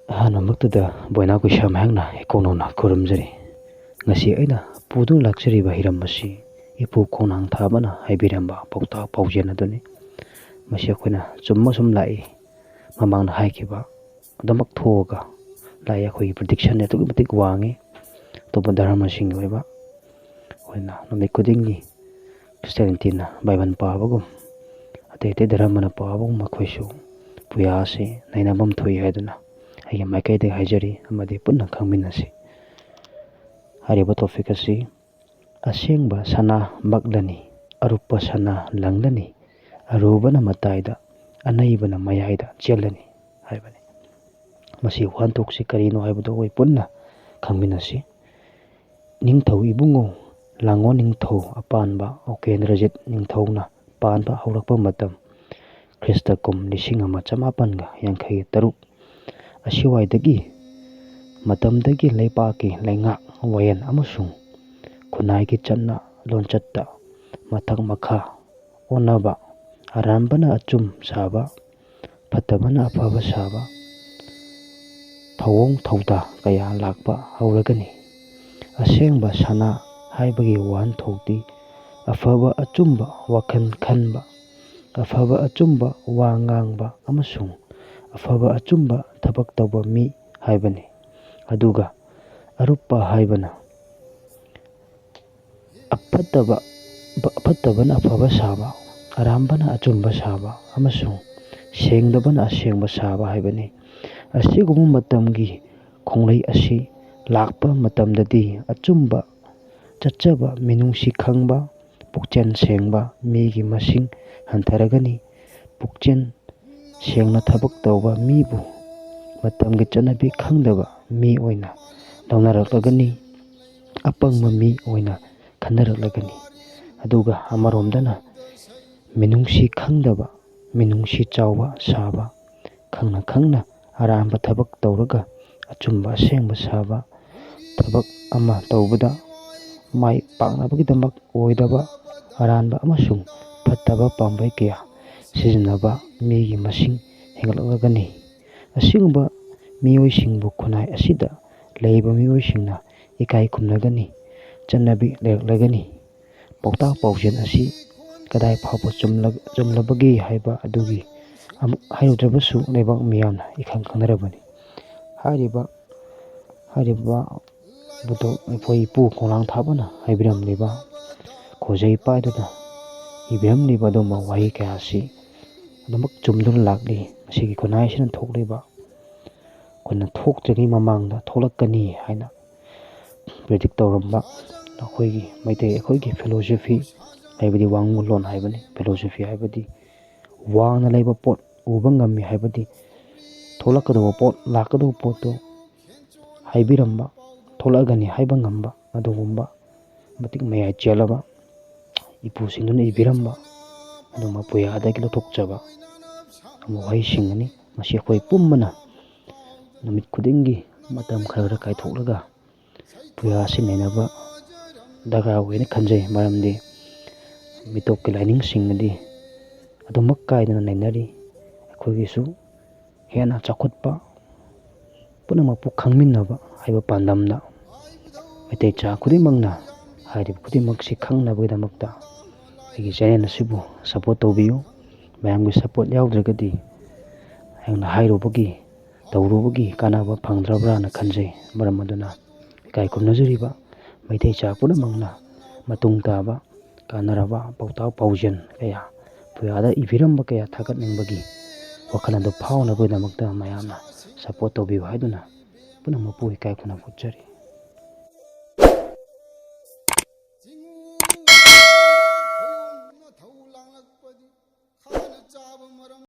ꯑꯍꯥꯟꯕꯃꯛꯇꯗ ꯕꯣꯏꯅꯥ ꯀꯨꯏꯁꯥ ꯃꯍꯥꯛꯅ ꯏꯀꯣꯛꯅꯧꯅ ꯈꯨꯔꯨꯝꯖꯔꯤ꯫ ꯉꯁꯤ ꯑꯩꯅ ꯄꯨꯗꯨꯅ ꯂꯥꯛꯆꯔꯤꯕ ꯍꯤꯔꯝ ꯑꯁꯤ ꯏꯄꯨ ꯈꯣꯡꯅꯥꯡ ꯊꯥꯕꯅ ꯍꯥꯏꯕꯤꯔꯝꯕ ꯄꯥꯎꯇꯥꯛ ꯄꯥꯎꯖꯦꯜ ꯑꯗꯨꯅꯤ꯫ ꯃꯁꯤ ꯑꯩꯈꯣꯏꯅ ꯆꯨꯝꯃ ꯁꯨꯝ ꯂꯥꯛꯏ, ꯃꯃꯥꯡꯗ ꯍꯥꯏꯈꯤꯕ ꯑꯗꯨꯃꯛ ꯊꯣꯛꯑꯒ ꯂꯥꯛꯏ꯫ ꯑꯩꯈꯣꯏꯒꯤ ꯄ꯭ꯔꯤꯗꯤꯛꯁꯟ ꯑꯗꯨꯛꯀꯤ ꯃꯇꯤꯛ ꯋꯥꯡꯉꯤ꯫ ꯑꯇꯣꯞꯄ ꯙꯔꯃꯁꯤꯡꯒꯤ ꯑꯣꯏꯕ ꯑꯩꯈꯣꯏꯅ ꯅꯨꯃꯤꯠ ꯈꯨꯗꯤꯡꯒꯤ ꯈ꯭ꯔꯤꯁꯇꯤꯌꯥꯅꯤꯇꯤꯅ ꯕꯥꯏꯕꯜ ꯄꯥꯕꯒꯨꯝ, ꯑꯇꯩ ꯑꯇꯩ ꯙꯔꯃꯅ ꯄꯥꯕꯒꯨꯝ ꯃꯈꯣꯏꯁꯨ ꯄꯨꯌꯥ ꯑꯁꯤ ꯅꯩꯅꯐꯝ ꯊꯣꯛꯏ ꯍꯥꯏꯗꯨꯅ ꯑꯩꯒꯤ ꯃꯥꯏꯀꯩꯗꯒꯤ ꯍꯥꯏꯖꯔꯤ ꯑꯃꯗꯤ ꯄꯨꯟꯅ ꯈꯪꯃꯤꯟꯅꯁꯤ꯫ ꯍꯥꯏꯔꯤꯕ ꯇꯣꯄꯤꯛ ꯑꯁꯤ ꯑꯁꯦꯡꯕ ꯁꯅꯥ ꯃꯛꯂꯅꯤ, ꯑꯔꯨꯞꯄ ꯁꯅꯥ ꯂꯪꯂꯅꯤ, ꯑꯔꯨꯕꯅ ꯃꯇꯥꯏꯗ, ꯑꯅꯩꯕꯅ ꯃꯌꯥꯏꯗ ꯆꯦꯜꯂꯅꯤ ꯍꯥꯏꯕꯅꯤ꯫ ꯃꯁꯤ ꯋꯥꯍꯟꯊꯣꯛꯁꯤ ꯀꯔꯤꯅꯣ ꯍꯥꯏꯕꯗꯨ ꯑꯩꯈꯣꯏ ꯄꯨꯟꯅ ꯈꯪꯃꯤꯟꯅꯁꯤ꯫ ꯅꯤꯡꯊꯧ ꯏꯕꯨꯡꯉꯣ ꯂꯥꯡꯒꯣꯜ ꯅꯤꯡꯊꯧ ꯑꯄꯥꯟꯕ ꯎꯄꯦꯟꯗ꯭ꯔꯖꯤꯠ ꯅꯤꯡꯊꯧꯅ ꯄꯥꯟꯕ ꯍꯧꯔꯛꯄ ꯃꯇꯝ ꯈ꯭ꯔꯤꯁꯇ ꯀꯨꯝ 1953 ꯑꯁꯤꯋꯥꯏꯗꯒꯤ ꯃꯇꯝꯗꯒꯤ ꯂꯩꯄꯥꯛꯀꯤ ꯂꯩꯉꯥꯛ ꯋꯥꯌꯦꯜ ꯑꯃꯁꯨꯡ ꯈꯨꯟꯅꯥꯏꯒꯤ ꯆꯠꯅ ꯂꯣꯟꯆꯠꯇ ꯃꯊꯛ ꯃꯈꯥ ꯑꯣꯟꯅꯕ, ꯑꯔꯥꯟꯕꯅ ꯑꯆꯨꯝ ꯁꯥꯕ, ꯐꯠꯇꯕꯅ ꯑꯐꯕ ꯁꯥꯕ ꯊꯧꯑꯣꯡ ꯊꯧꯗꯥ ꯀꯌꯥ ꯂꯥꯛꯄ ꯍꯧꯔꯒꯅꯤ꯫ ꯑꯁꯦꯡꯕ ꯁꯅꯥ ꯍꯥꯏꯕꯒꯤ ꯋꯥꯍꯟꯊꯣꯛꯇꯤ ꯑꯐꯕ ꯑꯆꯨꯝꯕ ꯋꯥꯈꯜ ꯈꯟꯕ, ꯑꯐꯕ ꯑꯆꯨꯝꯕ ꯋꯥ ꯉꯥꯡꯕ ꯑꯃꯁꯨꯡ ꯑꯐꯕ ꯑꯆꯨꯝꯕ ꯊꯕꯛ ꯇꯧꯕ ꯃꯤ ꯍꯥꯏꯕꯅꯤ꯫ ꯑꯗꯨꯒ ꯑꯔꯨꯞꯄ ꯍꯥꯏꯕꯅ ꯑꯐꯠꯇꯕꯅ ꯑꯐꯕ ꯁꯥꯕ, ꯑꯔꯥꯟꯕꯅ ꯑꯆꯨꯝꯕ ꯁꯥꯕ ꯑꯃꯁꯨꯡ ꯁꯦꯡꯗꯕꯅ ꯑꯁꯦꯡꯕ ꯁꯥꯕ ꯍꯥꯏꯕꯅꯤ꯫ ꯑꯁꯤꯒꯨꯝꯕ ꯃꯇꯝꯒꯤ ꯈꯣꯡꯂꯩ ꯑꯁꯤ ꯂꯥꯛꯄ ꯃꯇꯝꯗꯗꯤ ꯑꯆꯨꯝꯕ ꯆꯠꯆꯕ, ꯃꯤꯅꯨꯡꯁꯤ ꯈꯪꯕ, ꯄꯨꯛꯆꯦꯜ ꯁꯦꯡꯕ ꯃꯤꯒꯤ ꯃꯁꯤꯡ ꯍꯟꯊꯔꯒꯅꯤ꯫ ꯄꯨꯛꯆꯦꯜ ꯁꯦꯡꯅ ꯊꯕꯛ ꯇꯧꯕ ꯃꯤꯕꯨ ꯃꯇꯝꯒꯤ ꯆꯠꯅꯕꯤ ꯈꯪꯗꯕ ꯃꯤ ꯑꯣꯏꯅ ꯂꯧꯅꯔꯛꯂꯒꯅꯤ, ꯑꯄꯪꯕ ꯃꯤ ꯑꯣꯏꯅ ꯈꯟꯅꯔꯛꯂꯒꯅꯤ꯫ ꯑꯗꯨꯒ ꯑꯃꯔꯣꯝꯗꯅ ꯃꯤꯅꯨꯡꯁꯤ ꯈꯪꯗꯕ, ꯃꯤꯅꯨꯡꯁꯤ ꯆꯥꯎꯕ ꯁꯥꯕ, ꯈꯪꯅ ꯈꯪꯅ ꯑꯔꯥꯟꯕ ꯊꯕꯛ ꯇꯧꯔꯒ ꯑꯆꯨꯝꯕ ꯑꯁꯦꯡꯕ ꯁꯥꯕ, ꯊꯕꯛ ꯑꯃ ꯇꯧꯕꯗ ꯃꯥꯏ ꯄꯥꯛꯅꯕꯒꯤꯗꯃꯛ ꯑꯣꯏꯗꯕ, ꯑꯔꯥꯟꯕ ꯑꯃꯁꯨꯡ ꯐꯠꯇꯕ ꯄꯥꯝꯕꯩ ꯀꯌꯥ ꯁꯤꯖꯤꯟꯅꯕ ꯃꯤꯒꯤ ꯃꯁꯤꯡ ꯍꯦꯟꯒꯠꯂꯛꯂꯒꯅꯤ꯫ ꯑꯁꯤꯒꯨꯝꯕ ꯃꯤꯑꯣꯏꯁꯤꯡꯕꯨ ꯈꯨꯟꯅꯥꯏ ꯑꯁꯤꯗ ꯂꯩꯔꯤꯕ ꯃꯤꯑꯣꯏꯁꯤꯡꯅ ꯏꯀꯥꯏ ꯈꯨꯝꯅꯒꯅꯤ, ꯆꯠꯅꯕꯤ ꯂꯩꯔꯛꯂꯒꯅꯤ꯫ ꯄꯥꯎꯇꯥꯛ ꯄꯥꯎꯖꯦꯜ ꯑꯁꯤ ꯀꯗꯥꯏ ꯐꯥꯎꯕ ꯆꯨꯝꯂꯕꯒꯦ ꯍꯥꯏꯕ ꯑꯗꯨꯒꯤ ꯑꯃꯨꯛ ꯍꯥꯏꯔꯨꯗ꯭ꯔꯕꯁꯨ ꯂꯩꯕꯥꯛ ꯃꯤꯌꯥꯝꯅ ꯏꯈꯪ ꯈꯪꯅꯔꯕꯅꯤ꯫ ꯍꯥꯏꯔꯤꯕ ꯑꯩꯈꯣꯏ ꯏꯄꯨ ꯈꯣꯡꯅꯥꯡ ꯊꯥꯕꯅ ꯍꯥꯏꯕꯤꯔꯝꯂꯤꯕ, ꯈꯣꯖꯩ ꯄꯥꯏꯗꯨꯅ ꯏꯕꯤꯔꯝꯂꯤꯕ ꯑꯗꯨꯒꯨꯝꯕ ꯋꯥꯍꯩ ꯀꯌꯥ ꯑꯁꯤ ꯑꯗꯨꯃꯛ ꯆꯨꯝꯗꯨꯅ ꯂꯥꯛꯂꯤ꯫ ꯃꯁꯤꯒꯤ ꯈꯨꯟꯅꯥꯏ ꯑꯁꯤꯅ ꯊꯣꯛꯂꯤꯕ, ꯑꯩꯈꯣꯏꯅ ꯊꯣꯛꯇ꯭ꯔꯤꯉꯩ ꯃꯃꯥꯡꯗ ꯊꯣꯛꯂꯛꯀꯅꯤ ꯍꯥꯏꯅ ꯄ꯭ꯔꯤꯗꯤꯛ ꯇꯧꯔꯝꯕ ꯑꯩꯈꯣꯏꯒꯤ ꯐꯤꯂꯣꯁꯣꯐꯤ ꯍꯥꯏꯕꯗꯤ ꯋꯥꯉꯨꯂꯣꯟ ꯍꯥꯏꯕꯅꯤ꯫ ꯐꯤꯂꯣꯁꯣꯐꯤ ꯍꯥꯏꯕꯗꯤ ꯋꯥꯡꯅ ꯂꯩꯕ ꯄꯣꯠ ꯎꯕ ꯉꯝꯃꯤ ꯍꯥꯏꯕꯗꯤ ꯊꯣꯛꯂꯛꯀꯗꯧꯕ ꯄꯣꯠ, ꯂꯥꯛꯀꯗꯧꯕ ꯄꯣꯠꯇꯨ ꯍꯥꯏꯕꯤꯔꯝꯕ, ꯊꯣꯛꯂꯛꯑꯒꯅꯤ ꯍꯥꯏꯕ ꯉꯝꯕ ꯑꯗꯨꯒꯨꯝꯕ ꯃꯇꯤꯛ ꯃꯌꯥꯏ ꯆꯦꯜꯂꯕ ꯏꯄꯨꯁꯤꯡꯗꯨꯅ ꯏꯕꯤꯔꯝꯕ ꯑꯗꯨꯒꯨꯝꯕ ꯄꯨꯌꯥꯗꯒꯤ ꯂꯧꯊꯣꯛꯆꯕ ꯋꯥꯍꯩꯁꯤꯡꯅꯤ꯫ ꯃꯁꯤ ꯑꯩꯈꯣꯏ ꯄꯨꯝꯕꯅ ꯅꯨꯃꯤꯠ ꯈꯨꯗꯤꯡꯒꯤ ꯃꯇꯝ ꯈꯔ ꯀꯥꯏꯊꯣꯛꯂꯒ ꯄꯨꯌꯥ ꯑꯁꯤ ꯅꯩꯅꯕ ꯗꯔꯀꯥꯔ ꯑꯣꯏꯅ ꯈꯟꯖꯩ꯫ ꯃꯔꯝꯗꯤ ꯃꯤꯇꯣꯞꯀꯤ ꯂꯥꯏꯅꯤꯡꯁꯤꯡꯅꯗꯤ ꯑꯗꯨꯃꯛ ꯀꯥꯏꯗꯅ ꯅꯩꯅꯔꯤ꯫ ꯑꯩꯈꯣꯏꯒꯤꯁꯨ ꯍꯦꯟꯅ ꯆꯥꯎꯈꯠꯄ, ꯄꯨꯝꯅꯃꯛꯄꯨ ꯈꯪꯃꯤꯟꯅꯕ ꯍꯥꯏꯕ ꯄꯥꯟꯗꯝꯗ ꯃꯩꯇꯩꯆꯥ ꯈꯨꯗꯤꯡꯃꯛꯅ ꯍꯥꯏꯔꯤꯕ ꯈꯨꯗꯤꯡꯃꯛꯁꯤ ꯈꯪꯅꯕꯒꯤꯗꯃꯛꯇ ꯑꯩꯒꯤ ꯆꯦꯅꯦꯜ ꯑꯁꯤꯕꯨ ꯁꯄꯣꯔꯠ ꯇꯧꯕꯤꯌꯨ꯫ ꯃꯌꯥꯝꯒꯤ ꯁꯄꯣꯔꯠ ꯌꯥꯎꯗ꯭ꯔꯒꯗꯤ ꯑꯩꯍꯥꯛꯅ ꯍꯥꯏꯔꯨꯕꯒꯤ, ꯇꯧꯔꯨꯕꯒꯤ ꯀꯥꯟꯅꯕ ꯐꯪꯗ꯭ꯔꯕ꯭ꯔꯥꯅ ꯈꯟꯖꯩ꯫ ꯃꯔꯝ ꯑꯗꯨꯅ ꯏꯀꯥꯏ ꯈꯨꯝꯅꯖꯔꯤꯕ ꯃꯩꯇꯩꯆꯥ ꯄꯨꯝꯅꯃꯛꯅ ꯃꯇꯨꯡ ꯇꯥꯕ ꯀꯥꯟꯅꯔꯕ ꯄꯥꯎꯇꯥꯛ ꯄꯥꯎꯖꯦꯜ ꯀꯌꯥ, ꯄꯨꯌꯥꯗ ꯏꯕꯤꯔꯝꯕ ꯀꯌꯥ ꯊꯥꯒꯠꯅꯤꯡꯕꯒꯤ ꯋꯥꯈꯜ ꯑꯗꯨ ꯐꯥꯎꯅꯕꯒꯤꯗꯃꯛꯇ ꯃꯌꯥꯝꯅ ꯁꯄꯣꯔꯠ ꯇꯧꯕꯤꯌꯨ ꯍꯥꯏꯗꯨꯅ ꯄꯨꯝꯅꯃꯛꯄꯨ ꯏꯀꯥꯏ ꯈꯨꯝꯅꯕ ꯎꯠꯆꯔꯤ꯫